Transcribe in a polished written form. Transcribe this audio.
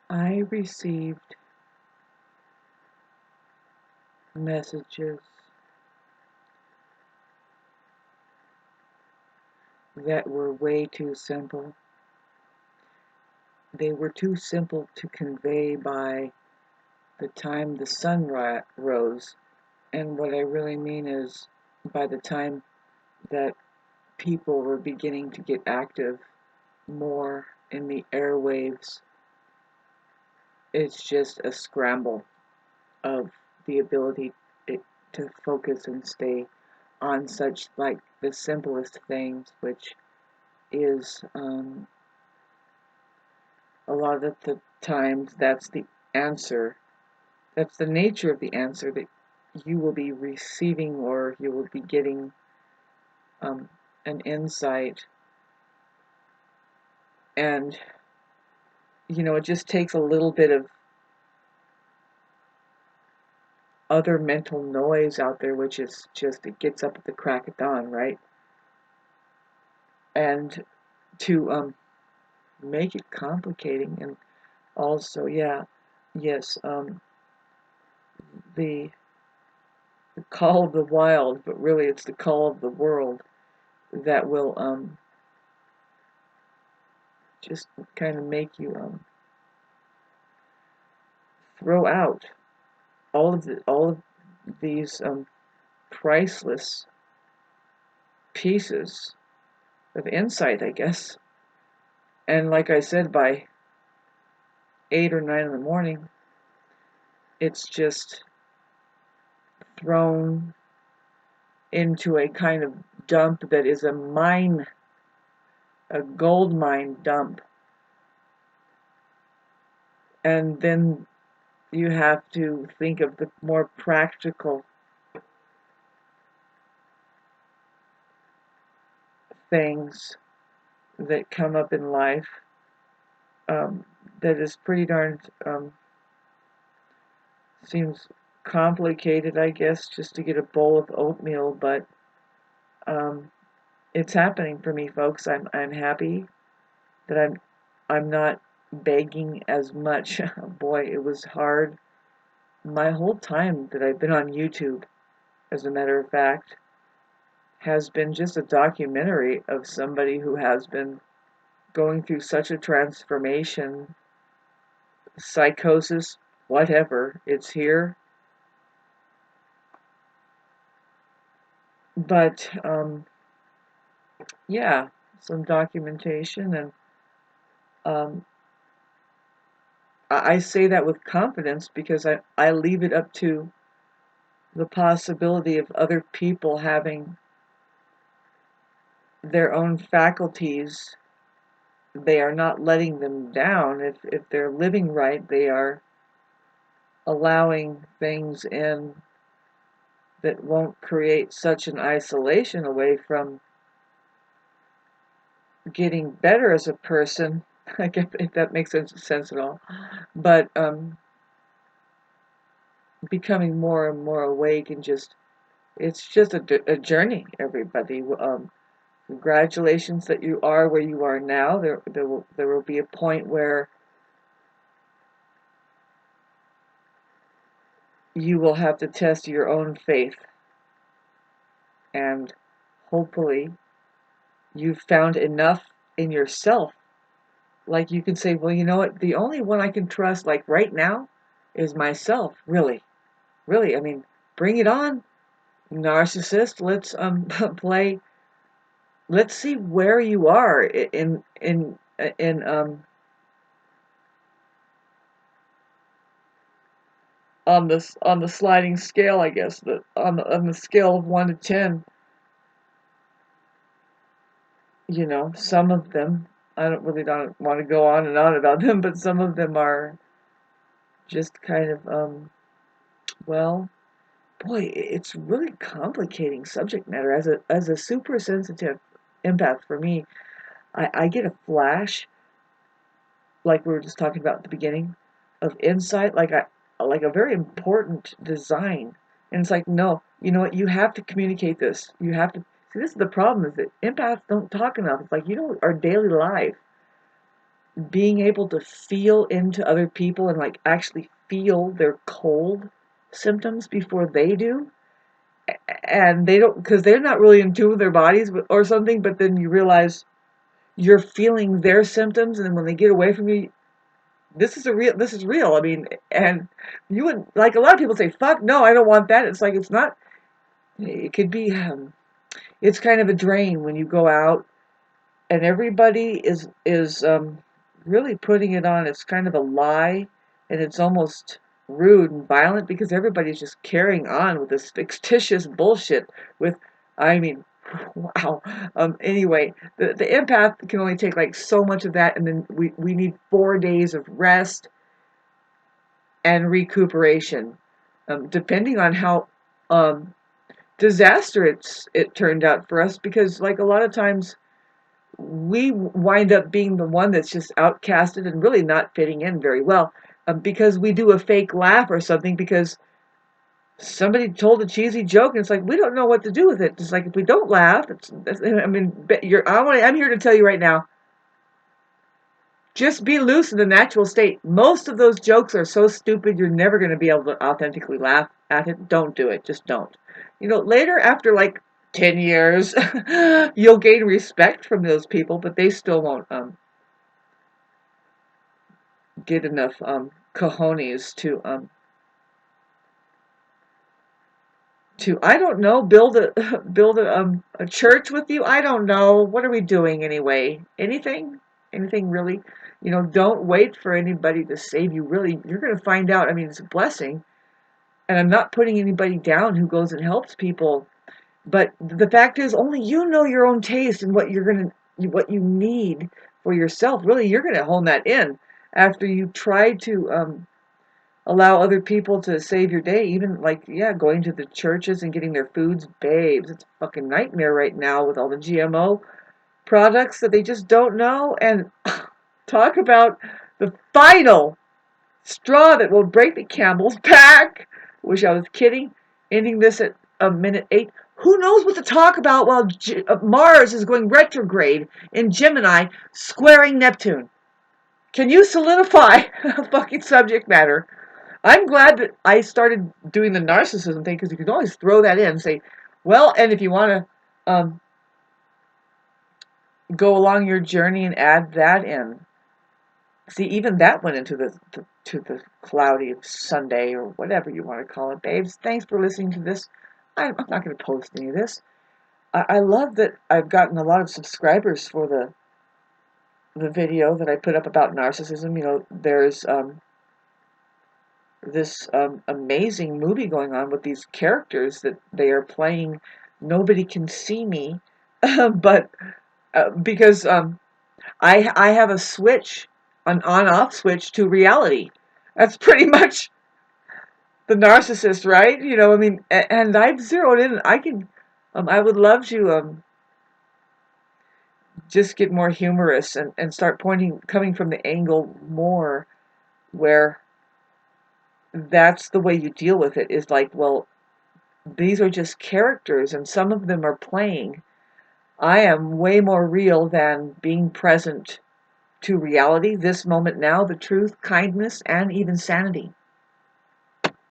I received messages that were way too simple. They were too simple to convey by the time the sun rose. And what I really mean is by the time that people were beginning to get active more in the airwaves, it's just a scramble of the ability to focus and stay on such like the simplest things, which is a lot of the times that's the answer. That's the nature of the answer that you will be receiving, or you will be getting um, an insight. And, it just takes a little bit of other mental noise out there, which is just, it gets up at the crack of dawn, right? And to make it complicating. And also, yeah, yes, the call of the wild, but really it's the call of the world that will just kind of make you throw out all of these priceless pieces of insight, I guess. And like I said, by 8 or 9 in the morning, it's just thrown into a kind of dump that is a gold mine dump. And then you have to think of the more practical things that come up in life. That is pretty darn, seems complicated, I guess, just to get a bowl of oatmeal, but um, it's happening for me, folks. I'm happy that I'm not begging as much. Boy, it was hard. My whole time that I've been on YouTube, as a matter of fact, has been just a documentary of somebody who has been going through such a transformation, psychosis, whatever. It's here. But yeah, some documentation, and um, I say that with confidence because I leave it up to the possibility of other people having their own faculties. They are not letting them down. If they're living right, they are allowing things in that won't create such an isolation away from getting better as a person. I guess if that makes sense at all. But becoming more and more awake, and it's just a journey, everybody. Congratulations that you are where you are now. There will be a point where you will have to test your own faith, and hopefully you've found enough in yourself. Like you can say, well, you know what? The only one I can trust, like right now, is myself. Really, really. I mean, bring it on, narcissist. Let's play. Let's see where you are in on the sliding scale, I guess, on the scale of 1 to 10. Some of them, I don't want to go on and on about them, but some of them are just kind of well, boy, it's really complicating subject matter. As a super sensitive empath, for me, I get a flash, like we were just talking about at the beginning, of insight, like a very important design. And it's like, no, you know what, you have to communicate this. You have to see, this is the problem, is that empaths don't talk enough. It's like, our daily life, being able to feel into other people and like actually feel their cold symptoms before they do. And they don't, because they're not really in tune with their bodies or something, but then you realize you're feeling their symptoms, and then when they get away from you, this is real. I mean, and you would, like, a lot of people say, fuck no, I don't want that. It's like, it's not, it could be, it's kind of a drain when you go out and everybody is really putting it on. It's kind of a lie, and it's almost rude and violent because everybody's just carrying on with this fictitious bullshit. With, I mean, wow. Anyway, the empath can only take like so much of that, and then we need 4 days of rest and recuperation, depending on how disaster it turned out for us. Because like a lot of times we wind up being the one that's just outcasted and really not fitting in very well, because we do a fake laugh or something because somebody told a cheesy joke, and it's like we don't know what to do with it. It's like if we don't laugh, I mean, I'm here to tell you right now, just be loose in the natural state. Most of those jokes are so stupid you're never going to be able to authentically laugh at it. Don't do it. Just don't. Later, after like 10 years, you'll gain respect from those people, but they still won't get enough cojones to I don't know, build a build a church with you. I don't know. What are we doing anyway? Anything really? Don't wait for anybody to save you. Really, you're going to find out. I mean, it's a blessing, and I'm not putting anybody down who goes and helps people. But the fact is, only you know your own taste and what you need for yourself. Really, you're gonna hone that in after you try to allow other people to save your day. Even like, yeah, going to the churches and getting their foods, babes. It's a fucking nightmare right now with all the GMO products that they just don't know. And talk about the final straw that will break the camel's back. Wish I was kidding. Ending this at a minute 8. Who knows what to talk about while Mars is going retrograde in Gemini, squaring Neptune? Can you solidify a fucking subject matter? I'm glad that I started doing the narcissism thing, because you can always throw that in and say, well, and if you want to go along your journey and add that in. See, even that went into the cloudy Sunday, or whatever you want to call it, babes. Thanks for listening to this. I'm not going to post any of this. I love that I've gotten a lot of subscribers for the video that I put up about narcissism. There's this amazing movie going on with these characters that they are playing. Nobody can see me, but because I have a switch, an on-off switch to reality. That's pretty much the narcissist, right? I mean, and I've zeroed in. I would love to just get more humorous and start coming from the angle more where that's the way you deal with it, is like, well, these are just characters and some of them are playing. I am way more real than being present to reality, this moment now, the truth, kindness, and even sanity.